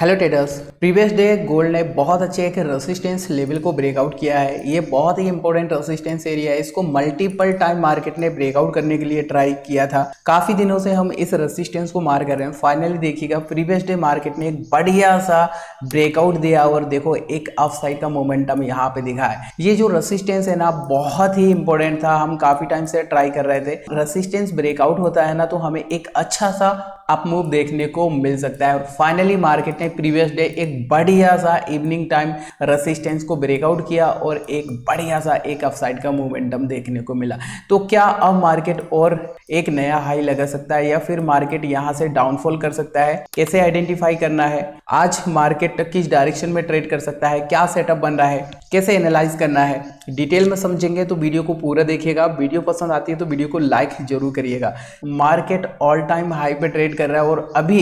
Hello traders, previous day gold ने बहुत अच्छे एक रेसिस्टेंस लेवल को ब्रेकआउट किया है। ये बहुत ही इंपॉर्टेंट रेसिस्टेंस एरिया है। इसको मल्टीपल टाइम मार्केट ने ब्रेकआउट करने के लिए ट्राई किया था। काफी दिनों से हम इस रेसिस्टेंस को मार कर रहे हैं। फाइनली देखिएगा, प्रीवियस डे मार्केट ने एक बढ़िया सा ब्रेकआउट दिया और देखो एक अप साइड का मोमेंटम यहाँ पे दिखा है। ये जो रेसिस्टेंस है ना, बहुत ही इंपॉर्टेंट था। हम काफी टाइम से ट्राई कर रहे थे। रेसिस्टेंस ब्रेकआउट होता है ना, तो हमें एक अच्छा सा अप मूव देखने को मिल सकता है। और फाइनली मार्केट ने प्रीवियस डे एक बढ़िया सा इवनिंग टाइम रेसिस्टेंस को ब्रेकआउट किया और एक बढ़िया सा एक अपसाइड का मोमेंटम देखने को मिला। तो क्या अब मार्केट और एक नया हाई लगा सकता है या फिर मार्केट यहां से डाउनफॉल कर सकता है? कैसे आइडेंटिफाई करना है? आज मार्केट किस डायरेक्शन में ट्रेड कर सकता है? क्या सेटअप बन रहा है? कैसे एनालाइज करना है? डिटेल में समझेंगे तो वीडियो को पूरा देखिएगा। वीडियो पसंद आती है तो वीडियो को लाइक जरूर करिएगा। मार्केट ऑल टाइम हाई पे ट्रेड कर रहा है और अभी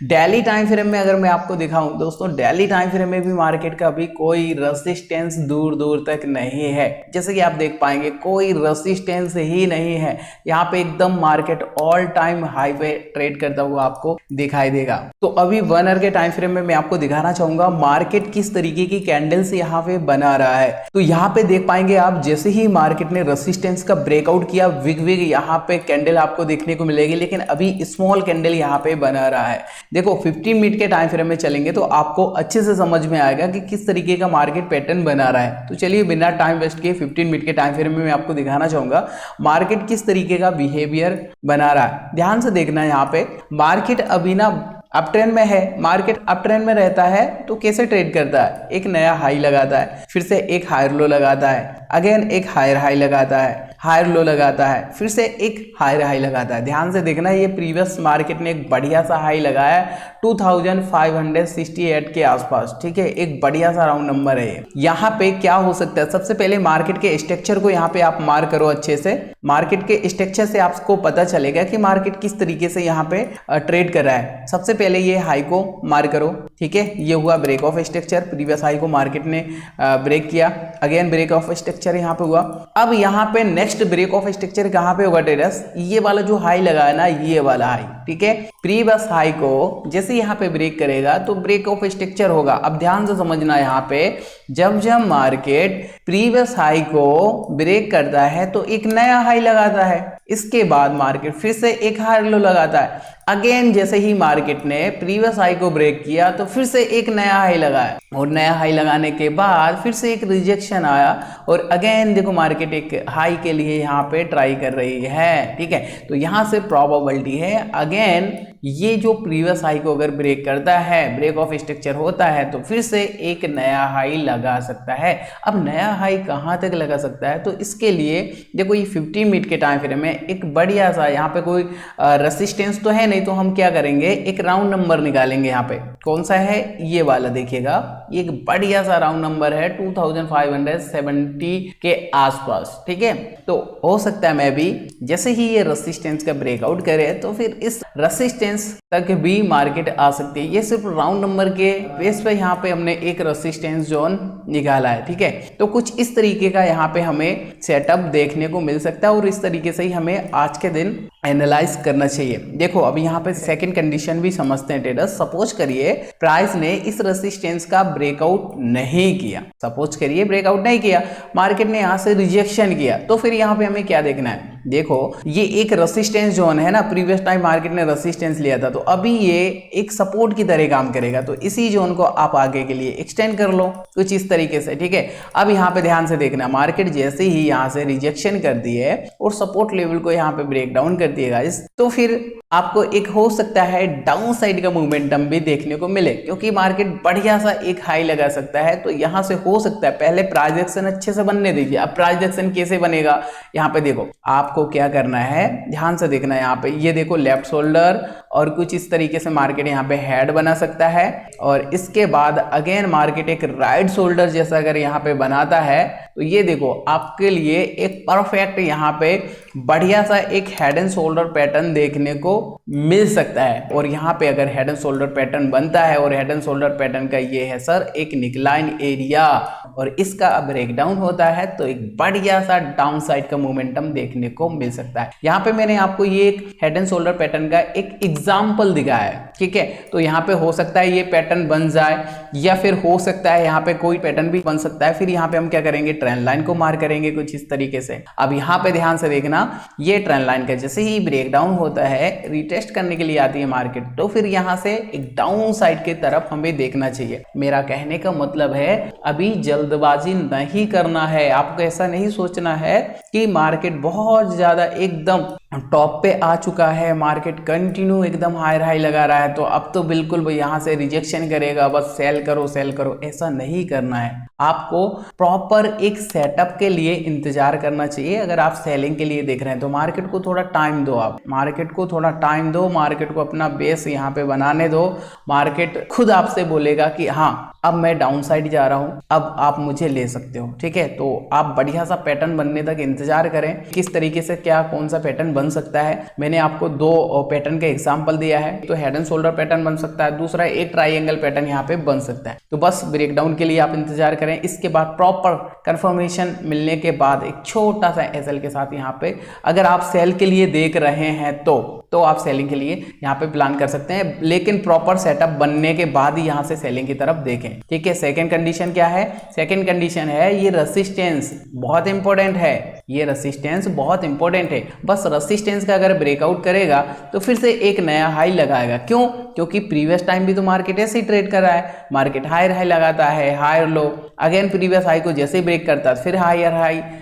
डेली टाइम फ्रेम में अगर मैं आपको दिखाऊं दोस्तों, डेली टाइम फ्रेम में भी मार्केट का अभी कोई रेजिस्टेंस दूर दूर तक नहीं है। जैसे कि आप देख पाएंगे, कोई रेजिस्टेंस ही नहीं है। यहाँ पे एकदम मार्केट ऑल टाइम हाई पे ट्रेड करता हुआ आपको दिखाई देगा। तो अभी 1 आवर के टाइम फ्रेम में मैं आपको दिखाना चाहूंगा मार्केट किस तरीके की कैंडल्स यहाँ पे बना रहा है। तो यहाँ पे देख पाएंगे आप, जैसे ही मार्केट ने रेजिस्टेंस का ब्रेकआउट किया, विग विग यहाँ पे कैंडल आपको देखने को मिलेगी, लेकिन अभी स्मॉल कैंडल यहाँ पे बना रहा है। देखो 15 मिनट के टाइम फ्रेम में चलेंगे तो आपको अच्छे से समझ में आएगा कि किस तरीके का मार्केट पैटर्न बना रहा है। तो चलिए बिना टाइम वेस्ट किए 15 मिनट के टाइम फ्रेम में मैं आपको दिखाना चाहूंगा मार्केट किस तरीके का बिहेवियर बना रहा है। ध्यान से देखना है, यहाँ पे मार्केट अभी ना अप ट्रेंड में है। मार्केट अप ट्रेंड में रहता है तो कैसे ट्रेड करता है? एक नया हाई लगाता है, फिर से एक हायर लो लगाता है, अगेन एक हायर हाई लगाता है, हायर लो लगाता है, फिर से एक हायर हाई लगाता है। ध्यान से देखना, ये प्रीवियस मार्केट ने एक बढ़िया सा हाई लगाया 2568 के आसपास। ठीक है, एक बढ़िया सा राउंड नंबर है। यहाँ पे क्या हो सकता है? सबसे पहले मार्केट के स्ट्रक्चर को यहाँ पे आप मार्क करो अच्छे से। मार्केट के स्ट्रक्चर से आपको पता चलेगा कि मार्केट किस तरीके से यहाँ पे ट्रेड कर रहा है। सबसे पहले ये हाई को मार्क करो। ठीक है, ये हुआ break of structure. Previous high को मार्केट ने ब्रेक किया, अगेन ब्रेक ऑफ स्ट्रक्चर यहाँ पे हुआ। अब यहाँ पे नेक्स्ट ब्रेक ऑफ स्ट्रक्चर कहाँ पे होगा ट्रेडर्स? ये वाला जो हाई लगा है ना, ये वाला हाई। ठीक है, प्रीवियस हाई को जैसे यहाँ पे ब्रेक करेगा तो ब्रेक ऑफ स्ट्रक्चर होगा। अब ध्यान से समझना, यहाँ पे जब जब मार्केट प्रीवियस हाई को ब्रेक करता है तो एक नया हाई लगाता है। इसके बाद मार्केट फिर से एक हायर लो लगाता है। अगेन जैसे ही मार्केट ने प्रीवियस हाई को ब्रेक किया तो फिर से एक नया हाई लगाया और नया हाई लगाने के बाद फिर से एक रिजेक्शन आया और अगेन देखो मार्केट एक हाई के लिए यहाँ पे ट्राई कर रही है। ठीक है, तो यहाँ से प्रोबेबिलिटी है अगेन ये जो प्रीवियस हाई को अगर ब्रेक करता है, ब्रेक ऑफ स्ट्रक्चर होता है, तो फिर से एक नया हाई लगा सकता है। अब नया हाई कहाँ तक लगा सकता है? तो इसके लिए देखो ये 15 मिनट के टाइम फ्रेम में एक बढ़िया सा, यहाँ पे कोई रेसिस्टेंस तो है नहीं, तो हम क्या करेंगे, एक राउंड नंबर निकालेंगे। यहाँ पे कौन सा है? ये वाला देखिएगा, ये एक बढ़िया सा राउंड नंबर है 2570 के आसपास। ठीक है, तो हो सकता है मैं भी जैसे ही ये रेसिस्टेंस का ब्रेकआउट करे तो फिर इस रेसिस्टेंस तक भी मार्केट आ सकती है। ये सिर्फ राउंड नंबर के बेस पे यहाँ पे हमने एक रेसिस्टेंस जोन निकाला है। ठीक है, तो कुछ इस तरीके का यहाँ पे हमें सेटअप देखने को मिल सकता है और इस तरीके से ही हमें आज के दिन एनालाइज करना चाहिए। देखो अभी यहाँ पे सेकंड कंडीशन भी समझते हैं ट्रेडर्स। सपोज करिए प्राइस ने इस रेसिस्टेंस का ब्रेकआउट नहीं किया, सपोज करिए ब्रेकआउट नहीं किया, मार्केट ने यहाँ से रिजेक्शन किया, तो फिर यहाँ पे हमें क्या देखना है? देखो ये एक रेसिस्टेंस जोन है ना, प्रीवियस टाइम मार्केट ने रेसिस्टेंस लिया था, तो अभी ये एक सपोर्ट की तरह काम करेगा। तो इसी जोन को आप आगे के लिए एक्सटेंड कर लो कुछ इस तरीके से। ठीक है, अब यहाँ पे ध्यान से देखना, मार्केट जैसे ही यहाँ से रिजेक्शन कर दी है और सपोर्ट लेवल को यहाँ पे ब्रेक डाउन कर दिएगा, तो फिर आपको एक हो सकता है डाउन साइड का मोमेंटम भी देखने को मिले, क्योंकि मार्केट बढ़िया सा एक हाई लगा सकता है। तो यहां से हो सकता है, पहले प्राइस एक्शन अच्छे से बनने दीजिए। अब प्राइस एक्शन कैसे बनेगा? यहाँ पे देखो आपको क्या करना है, ध्यान से देखना। यहाँ पे ये देखो लेफ्ट शोल्डर और कुछ इस तरीके से मार्केट यहाँ पे हेड बना सकता है और इसके बाद अगेन मार्केट एक राइट शोल्डर जैसा अगर यहाँ पे बनाता है तो ये देखो आपके लिए एक परफेक्ट यहाँ पे बढ़िया सा एक हेड एंड शोल्डर पैटर्न देखने को मिल सकता है। और यहाँ पे अगर हेड एंड शोल्डर पैटर्न बनता है और हेड एंड शोल्डर पैटर्न का ये है सर एक निकलाइन एरिया और इसका ब्रेकडाउन होता है तो एक बढ़िया सा डाउन साइड का मोमेंटम देखने को मिल सकता है। यहाँ पे मैंने आपको ये एक हेड एंड शोल्डर पैटर्न का एक एग्जाम्पल दिखाया है, ठीक है। तो यहाँ पे हो सकता है ये पैटर्न बन जाए या फिर हो सकता है यहाँ पे कोई पैटर्न भी बन सकता है। फिर यहाँ पे हम क्या करेंगे, ट्रेंड लाइन को मार्क करेंगे कुछ इस तरीके से। अब यहाँ पे ध्यान से देखना, ये ट्रेंड लाइन का जैसे ही ब्रेकडाउन होता है रिटेस्ट करने के लिए आती है मार्केट, तो फिर यहाँ से एक डाउन साइड की तरफ हमें देखना चाहिए। मेरा कहने का मतलब है अभी जल्दबाजी नहीं करना है, आपको ऐसा नहीं सोचना है कि मार्केट बहुत ज्यादा एकदम टॉप पे आ चुका है, मार्केट कंटिन्यू एकदम हाई लगा रहा है तो अब तो बिल्कुल यहाँ से रिजेक्शन करेगा, बस सेल करो, ऐसा नहीं करना है। आपको प्रॉपर एक सेटअप के लिए इंतजार करना चाहिए। अगर आप सेलिंग के लिए देख रहे हैं तो मार्केट को थोड़ा टाइम दो, आप मार्केट को थोड़ा टाइम दो, मार्केट को अपना बेस यहाँ पे बनाने दो। मार्केट खुद आपसे बोलेगा कि हाँ अब मैं डाउन साइड जा रहा हूँ, अब आप मुझे ले सकते हो, ठीक है। तो आप बढ़िया सा पैटर्न बनने तक इंतजार करें, किस तरीके से क्या कौन सा पैटर्न बन सकता है। मैंने आपको दो पैटर्न का एग्जांपल दिया है, तो हेड एंड शोल्डर पैटर्न बन सकता है, दूसरा एक ट्राइंगल पैटर्न यहाँ पे बन सकता है। तो बस ब्रेकडाउन के लिए आप इंतजार करें। इसके बाद प्रॉपर कंफर्मेशन मिलने के बाद एक छोटा सा एसएल के साथ यहाँ पे अगर आप सेल के लिए देख रहे हैं तो आप सेलिंग के लिए यहाँ पे प्लान कर सकते हैं, लेकिन प्रॉपर सेटअप बनने के बाद ही यहाँ से सेलिंग की तरफ देखें, ठीक है। सेकंड कंडीशन क्या है, सेकंड कंडीशन है ये रेसिस्टेंस बहुत इंपॉर्टेंट है, ये रेसिस्टेंस बहुत इंपॉर्टेंट है। बस रेसिस्टेंस का अगर ब्रेकआउट करेगा तो फिर से एक नया हाई लगाएगा। क्यों? क्योंकि प्रीवियस टाइम भी तो मार्केट ऐसे ही ट्रेड कर रहा है, मार्केट हाई लगाता है, higher low, again previous high को जैसे ब्रेक करता है फिर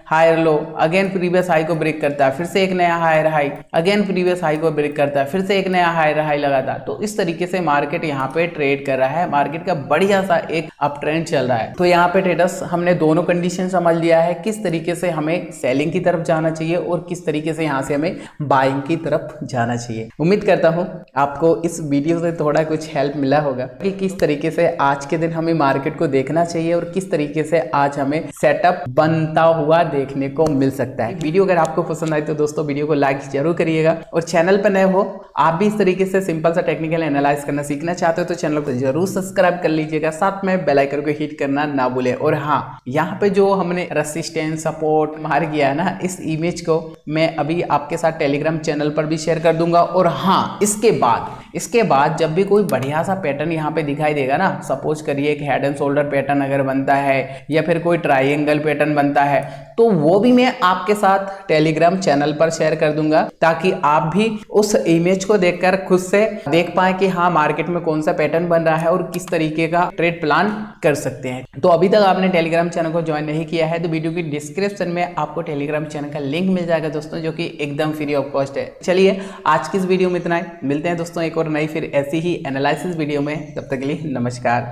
higher low, again previous high को ब्रेक करता है फिर से एक नया higher high, again previous high को ब्रेक करता है फिर से एक नया हायर हाई लगाता है। तो इस तरीके से मार्केट यहाँ पे ट्रेड कर रहा है, मार्केट का बढ़िया सा एक अप ट्रेंड चल रहा है। तो यहाँ पे ट्रेडर्स हमने दोनों कंडीशन समझ लिया है, किस तरीके से हमें सेलिंग की तरफ जाना चाहिए और किस तरीके से यहाँ से हमें बाइंग की तरफ जाना चाहिए। उम्मीद करता हूँ आपको इस वीडियो से थोड़ा कुछ हेल्प मिला होगा कि किस तरीके से आज के दिन हमें मार्केट को देखना चाहिए और किस तरीके से आज हमें सेटअप बनता हुआ देखने को मिल सकता है। वीडियो अगर आपको पसंद आई तो दोस्तों वीडियो को लाइक जरूर करिएगा, और चैनल पर नए हो आप भी इस तरीके से सिंपल सा टेक्निकल एनालाइज करना सीखना चाहते हो तो चैनल को जरूर सब्सक्राइब कर लीजिएगा, साथ में बेल आइकन को हिट करना ना भूलें। और हाँ, यहाँ पे जो हमने रेसिस्टेंस सपोर्ट मार किया है ना, इस इमेज को मैं अभी आपके साथ टेलीग्राम चैनल पर भी शेयर कर दूंगा। और हाँ, इसके बाद जब भी कोई बढ़िया सा पैटर्न यहाँ पे दिखाई देगा ना, सपोज करिए एक हेड एंड शोल्डर पैटर्न अगर बनता है या फिर कोई ट्राइंगल पैटर्न बनता है, तो वो भी मैं आपके साथ टेलीग्राम चैनल पर शेयर कर दूंगा, ताकि आप भी उस इमेज को देखकर खुद से देख पाए कि हाँ मार्केट में कौन सा पैटर्न बन रहा है और किस तरीके का ट्रेड प्लान कर सकते हैं। तो अभी तक आपने टेलीग्राम चैनल को ज्वाइन नहीं किया है तो वीडियो की डिस्क्रिप्शन में आपको टेलीग्राम चैनल का लिंक मिल जाएगा दोस्तों, जो कि एकदम फ्री ऑफ कॉस्ट है। चलिए आज की इस वीडियो में इतना ही, मिलते हैं दोस्तों एक और नई फिर ऐसी ही एनालिसिस वीडियो में, तब तक के लिए नमस्कार।